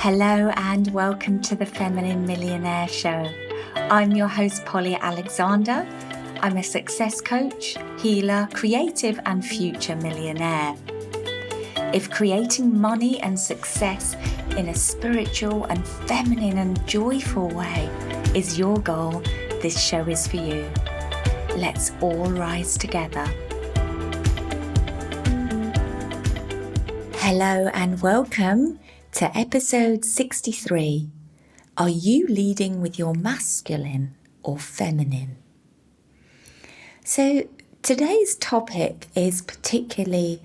Hello and welcome to the Feminine Millionaire Show. I'm your host, Polly Alexander. I'm a success coach, healer, creative, and future millionaire. If creating money and success in a spiritual and feminine and joyful way is your goal, this show is for you. Let's all rise together. Hello and welcome to episode 63. Are you leading with your masculine or feminine? So today's topic is particularly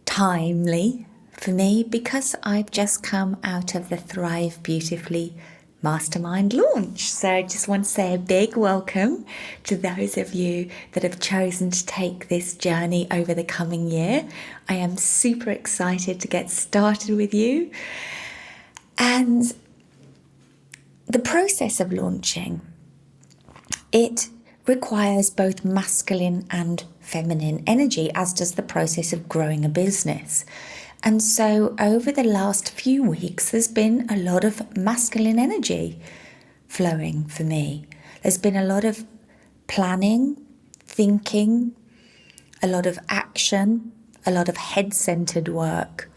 timely for me because I've just come out of the Thrive Beautifully Mastermind launch. So I just want to say a big welcome to those of you that have chosen to take this journey over the coming year. I am super excited to get started with you. And the process of launching, it requires both masculine and feminine energy, as does the process of growing a business. And so over the last few weeks, there's been a lot of masculine energy flowing for me. There's been a lot of planning, thinking, a lot of action, a lot of head-centered work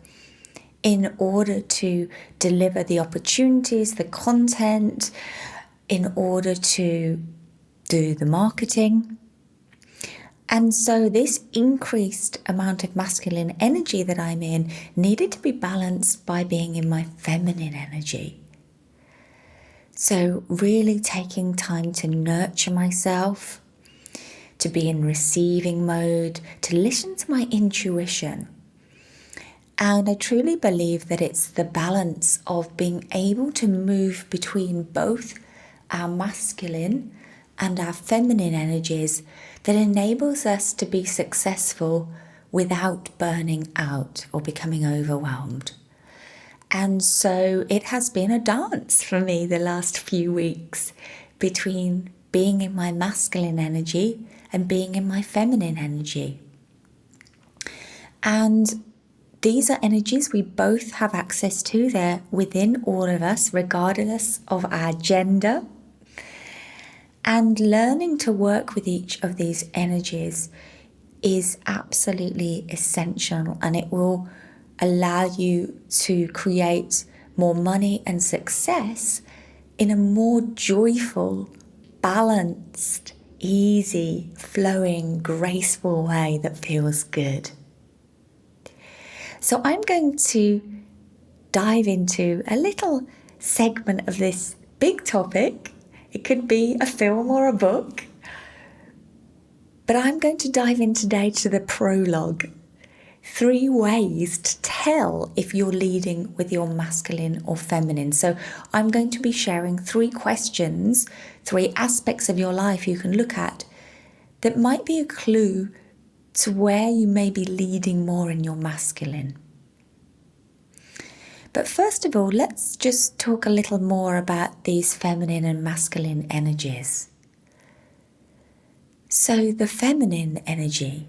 in order to deliver the opportunities, the content, in order to do the marketing. And so this increased amount of masculine energy that I'm in needed to be balanced by being in my feminine energy. So really taking time to nurture myself, to be in receiving mode, to listen to my intuition. And I truly believe that it's the balance of being able to move between both our masculine and our feminine energies that enables us to be successful without burning out or becoming overwhelmed. And so it has been a dance for me the last few weeks between being in my masculine energy and being in my feminine energy. And these are energies we both have access to. They're within all of us, regardless of our gender. And learning to work with each of these energies is absolutely essential, and it will allow you to create more money and success in a more joyful, balanced, easy, flowing, graceful way that feels good. So I'm going to dive into a little segment of this big topic. It could be a film or a book. But I'm going to dive in today to the prologue. 3 ways to tell if you're leading with your masculine or feminine. So I'm going to be sharing 3 questions, 3 aspects of your life you can look at that might be a clue to where you may be leading more in your masculine. But first of all, let's just talk a little more about these feminine and masculine energies. So the feminine energy,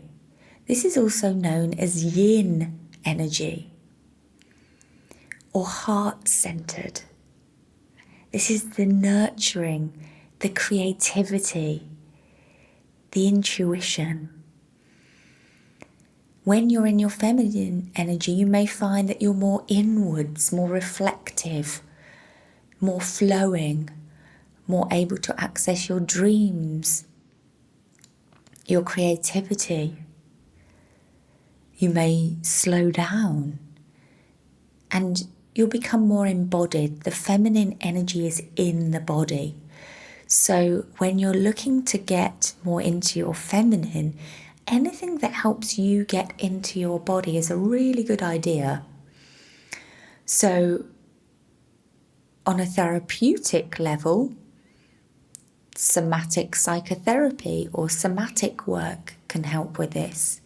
this is also known as yin energy or heart-centered. This is the nurturing, the creativity, the intuition. When you're in your feminine energy, you may find that you're more inwards, more reflective, more flowing, more able to access your dreams, your creativity. You may slow down and you'll become more embodied. The feminine energy is in the body. So when you're looking to get more into your feminine, anything that helps you get into your body is a really good idea. So on a therapeutic level, somatic psychotherapy or somatic work can help with this.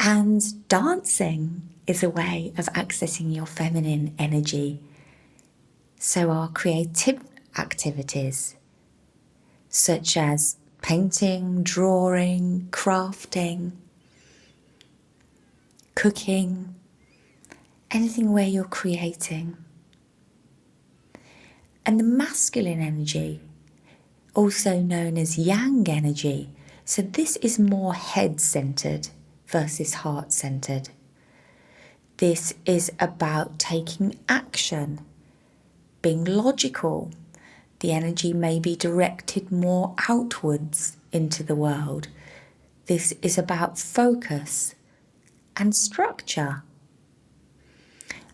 And dancing is a way of accessing your feminine energy. So our creative activities, such as painting, drawing, crafting, cooking, anything where you're creating. And the masculine energy, also known as yang energy, so this is more head-centered versus heart-centered. This is about taking action, being logical. The energy may be directed more outwards into the world. This is about focus and structure.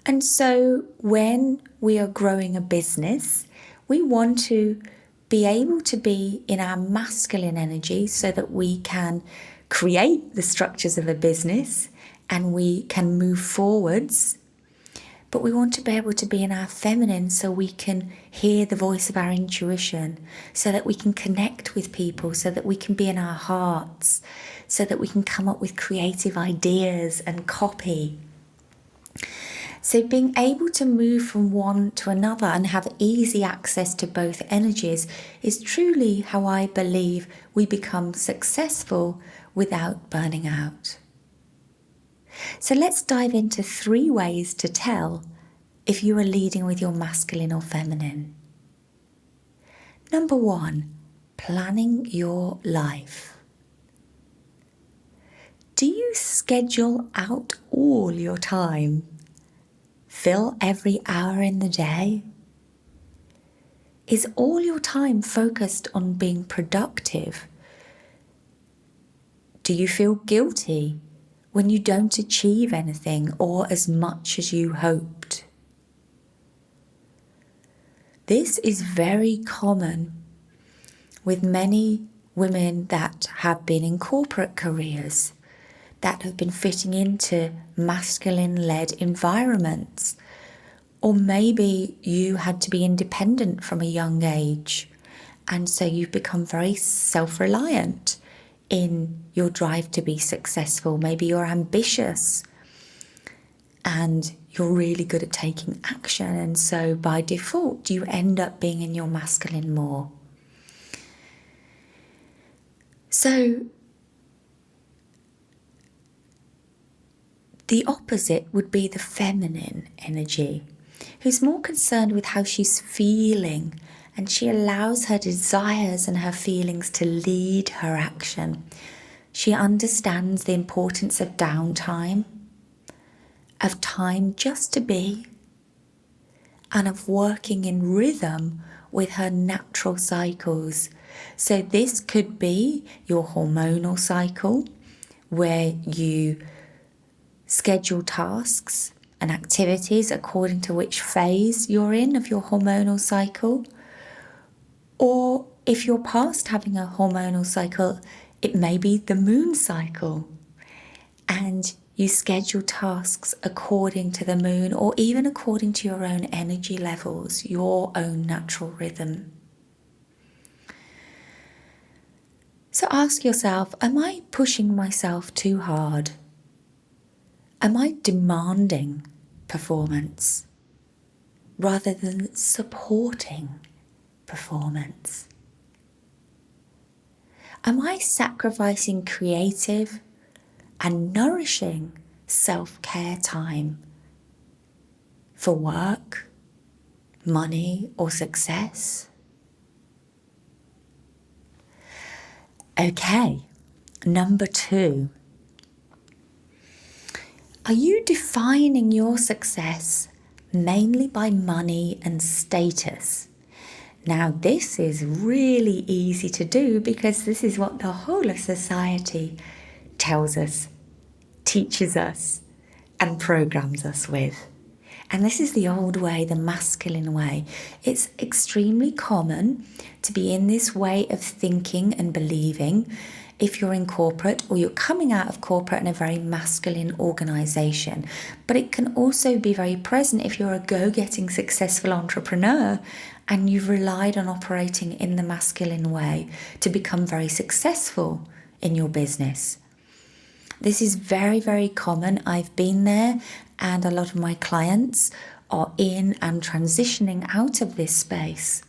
And so when we are growing a business, we want to be able to be in our masculine energy so that we can create the structures of a business and we can move forwards. But we want to be able to be in our feminine so we can hear the voice of our intuition, so that we can connect with people, so that we can be in our hearts, so that we can come up with creative ideas and copy. So being able to move from one to another and have easy access to both energies is truly how I believe we become successful without burning out. So let's dive into 3 ways to tell if you are leading with your masculine or feminine. Number 1, planning your life. Do you schedule out all your time? Fill every hour in the day? Is all your time focused on being productive? Do you feel guilty when you don't achieve anything or as much as you hoped? This is very common with many women that have been in corporate careers, that have been fitting into masculine-led environments. Or maybe you had to be independent from a young age, and so you've become very self-reliant in your drive to be successful. Maybe you're ambitious and you're really good at taking action, and so by default you end up being in your masculine more. So the opposite would be the feminine energy, who's more concerned with how she's feeling, and she allows her desires and her feelings to lead her action. She understands the importance of downtime, of time just to be, and of working in rhythm with her natural cycles. So this could be your hormonal cycle, where you schedule tasks and activities according to which phase you're in of your hormonal cycle. Or if you're past having a hormonal cycle, it may be the moon cycle, and you schedule tasks according to the moon, or even according to your own energy levels, your own natural rhythm. So ask yourself, am I pushing myself too hard? Am I demanding performance rather than supporting performance? Am I sacrificing creative and nourishing self-care time for work, money, or success? Okay, number 2. Are you defining your success mainly by money and status? Now, this is really easy to do because this is what the whole of society tells us, teaches us, and programs us with. And this is the old way, the masculine way. It's extremely common to be in this way of thinking and believing if you're in corporate or you're coming out of corporate in a very masculine organisation. But it can also be very present if you're a go-getting successful entrepreneur and you've relied on operating in the masculine way to become very successful in your business. This is very, very common. I've been there, and a lot of my clients are in and transitioning out of this space,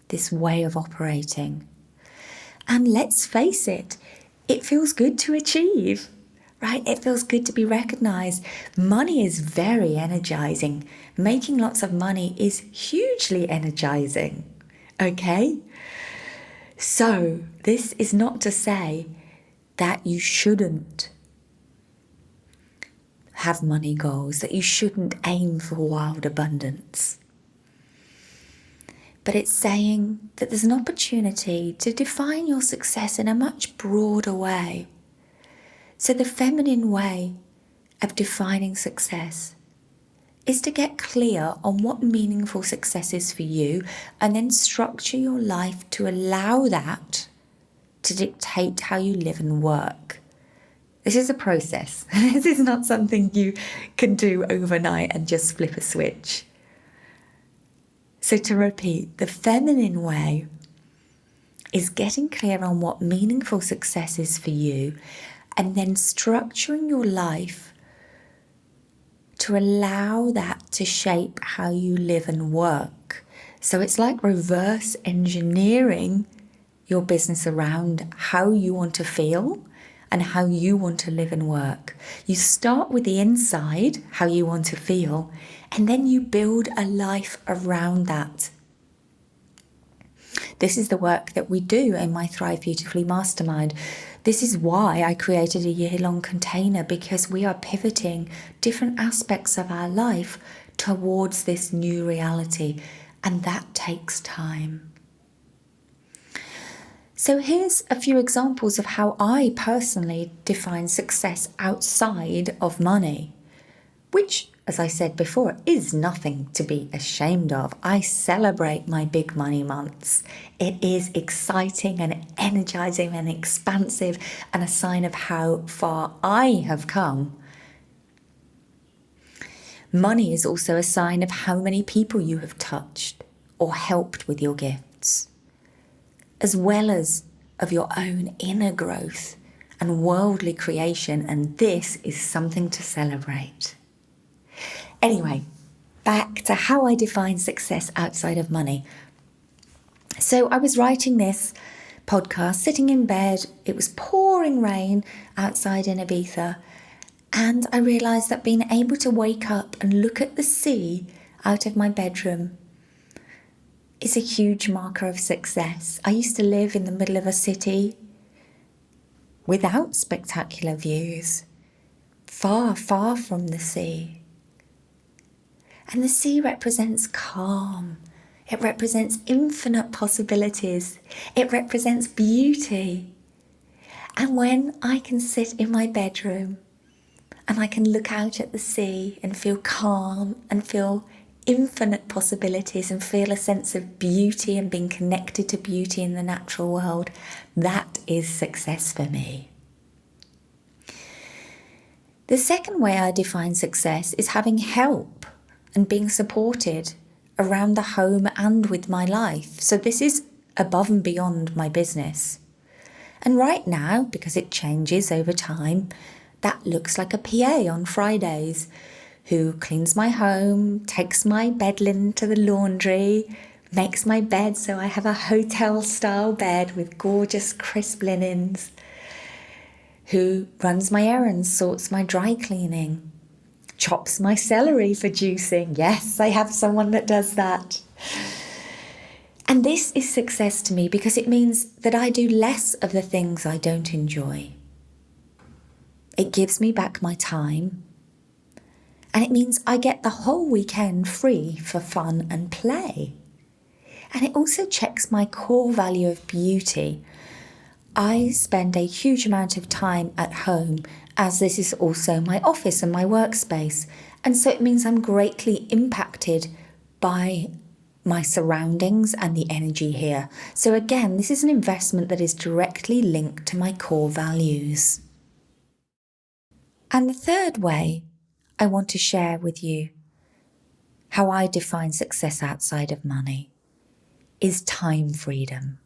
this way of operating. And let's face it, it feels good to achieve, right? It feels good to be recognized. Money is very energizing. Making lots of money is hugely energizing. Okay? So, this is not to say that you shouldn't have money goals, that you shouldn't aim for wild abundance. But it's saying that there's an opportunity to define your success in a much broader way. So the feminine way of defining success is to get clear on what meaningful success is for you and then structure your life to allow that to dictate how you live and work. This is a process. This is not something you can do overnight and just flip a switch. So to repeat, the feminine way is getting clear on what meaningful success is for you and then structuring your life to allow that to shape how you live and work. So it's like reverse engineering your business around how you want to feel and how you want to live and work. You start with the inside, how you want to feel, and then you build a life around that. This is the work that we do in my Thrive Beautifully Mastermind. This is why I created a year-long container, because we are pivoting different aspects of our life towards this new reality, and that takes time. So here's a few examples of how I personally define success outside of money, which, as I said before, is nothing to be ashamed of. I celebrate my big money months. It is exciting and energizing and expansive and a sign of how far I have come. Money is also a sign of how many people you have touched or helped with your gifts, as well as of your own inner growth and worldly creation, and this is something to celebrate. Anyway, back to how I define success outside of money. So I was writing this podcast sitting in bed. It was pouring rain outside in Ibiza. And I realised that being able to wake up and look at the sea out of my bedroom is a huge marker of success. I used to live in the middle of a city without spectacular views, far, far from the sea. And the sea represents calm. It represents infinite possibilities. It represents beauty. And when I can sit in my bedroom and I can look out at the sea and feel calm and feel infinite possibilities and feel a sense of beauty and being connected to beauty in the natural world, that is success for me. The second way I define success is having help and being supported around the home and with my life. So this is above and beyond my business. And right now, because it changes over time, that looks like a PA on Fridays who cleans my home, takes my bed linen to the laundry, makes my bed so I have a hotel-style bed with gorgeous crisp linens, who runs my errands, sorts my dry cleaning, chops my celery for juicing. Yes, I have someone that does that. And this is success to me because it means that I do less of the things I don't enjoy. It gives me back my time. And it means I get the whole weekend free for fun and play. And it also checks my core value of beauty. I spend a huge amount of time at home, as this is also my office and my workspace. And so it means I'm greatly impacted by my surroundings and the energy here. So again, this is an investment that is directly linked to my core values. And the third way I want to share with you how I define success outside of money is time freedom.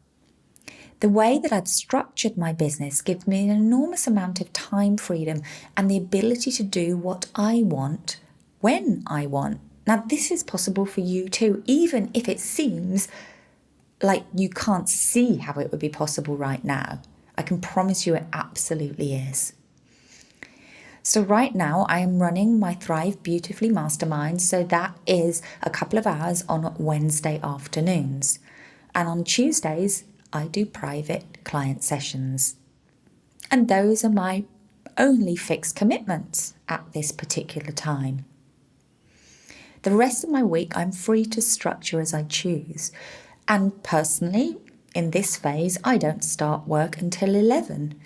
The way that I've structured my business gives me an enormous amount of time freedom and the ability to do what I want when I want. Now, this is possible for you too, even if it seems like you can't see how it would be possible right now. I can promise you it absolutely is. So right now I am running my Thrive Beautifully Mastermind. So that is a couple of hours on Wednesday afternoons. And on Tuesdays, I do private client sessions. And those are my only fixed commitments at this particular time. The rest of my week, I'm free to structure as I choose. And personally, in this phase, I don't start work until 11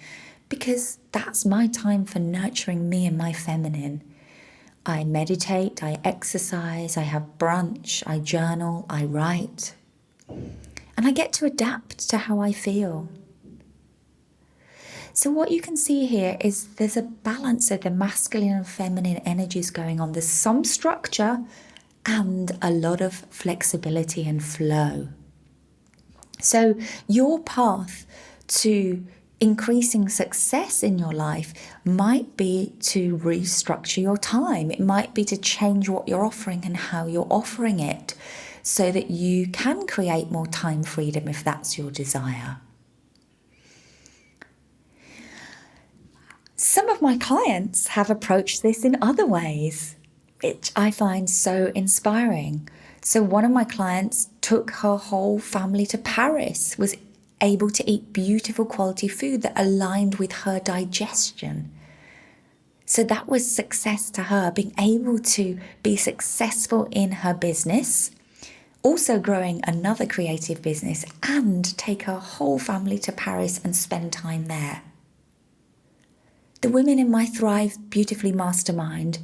because that's my time for nurturing me and my feminine. I meditate, I exercise, I have brunch, I journal, I write. And I get to adapt to how I feel. So what you can see here is there's a balance of the masculine and feminine energies going on. There's some structure and a lot of flexibility and flow. So your path to increasing success in your life might be to restructure your time. It might be to change what you're offering and how you're offering it so that you can create more time freedom if that's your desire. Some of my clients have approached this in other ways, which I find so inspiring. So one of my clients took her whole family to Paris, was able to eat beautiful quality food that aligned with her digestion. So that was success to her, being able to be successful in her business, also growing another creative business, and take her whole family to Paris and spend time there. The women in my Thrive Beautifully Mastermind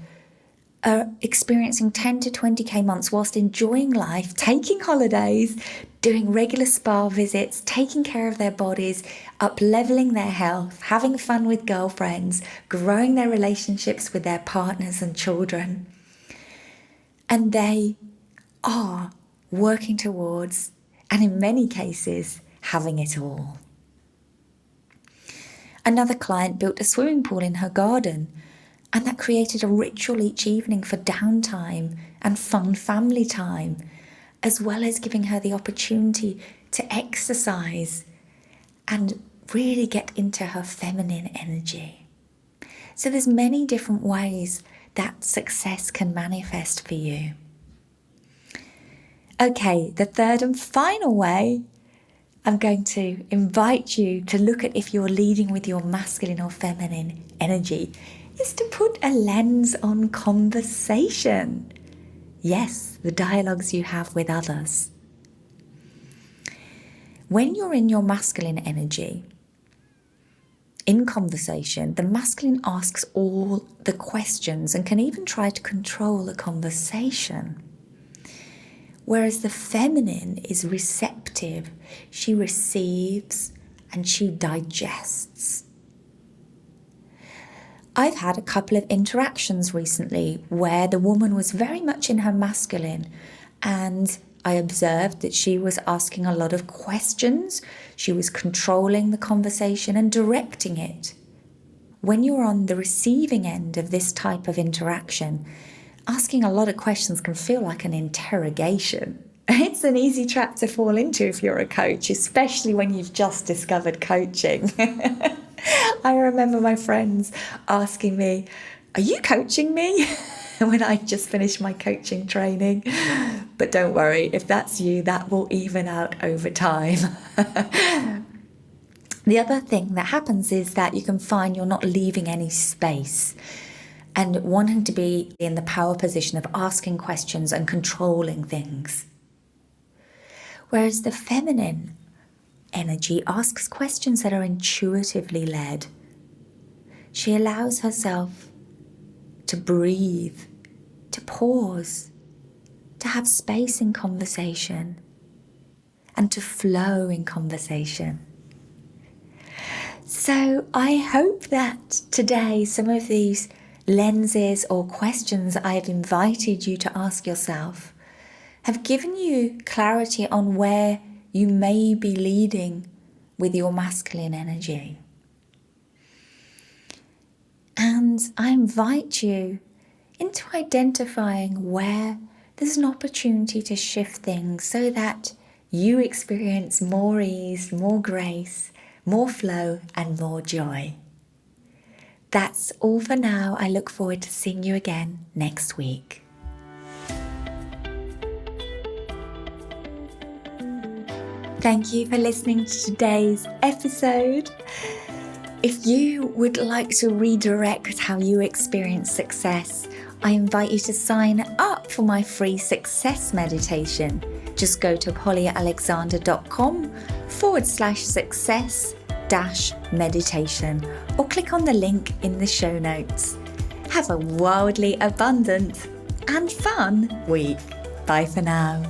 are experiencing 10 to 20k months whilst enjoying life, taking holidays, doing regular spa visits, taking care of their bodies, up-leveling their health, having fun with girlfriends, growing their relationships with their partners and children. And they are working towards, and in many cases, having it all. Another client built a swimming pool in her garden, and that created a ritual each evening for downtime and fun family time, as well as giving her the opportunity to exercise and really get into her feminine energy. So there's many different ways that success can manifest for you. Okay, the third and final way, I'm going to invite you to look at if you're leading with your masculine or feminine energy, is to put a lens on conversation. Yes, the dialogues you have with others. When you're in your masculine energy, in conversation, the masculine asks all the questions and can even try to control the conversation. Whereas the feminine is receptive. She receives and she digests. I've had a couple of interactions recently where the woman was very much in her masculine, and I observed that she was asking a lot of questions. She was controlling the conversation and directing it. When you're on the receiving end of this type of interaction, asking a lot of questions can feel like an interrogation. It's an easy trap to fall into if you're a coach, especially when you've just discovered coaching. I remember my friends asking me, "Are you coaching me?" when I just finished my coaching training. But don't worry, if that's you, that will even out over time. The other thing that happens is that you can find you're not leaving any space and wanting to be in the power position of asking questions and controlling things. Whereas the feminine energy asks questions that are intuitively led. She allows herself to breathe, to pause, to have space in conversation, and to flow in conversation. So I hope that today some of these lenses or questions I've invited you to ask yourself have given you clarity on where you may be leading with your masculine energy. And I invite you into identifying where there's an opportunity to shift things so that you experience more ease, more grace, more flow, and more joy. That's all for now. I look forward to seeing you again next week. Thank you for listening to today's episode. If you would like to redirect how you experience success, I invite you to sign up for my free success meditation. Just go to pollyalexander.com/success-meditation or click on the link in the show notes. Have a wildly abundant and fun week. Bye for now.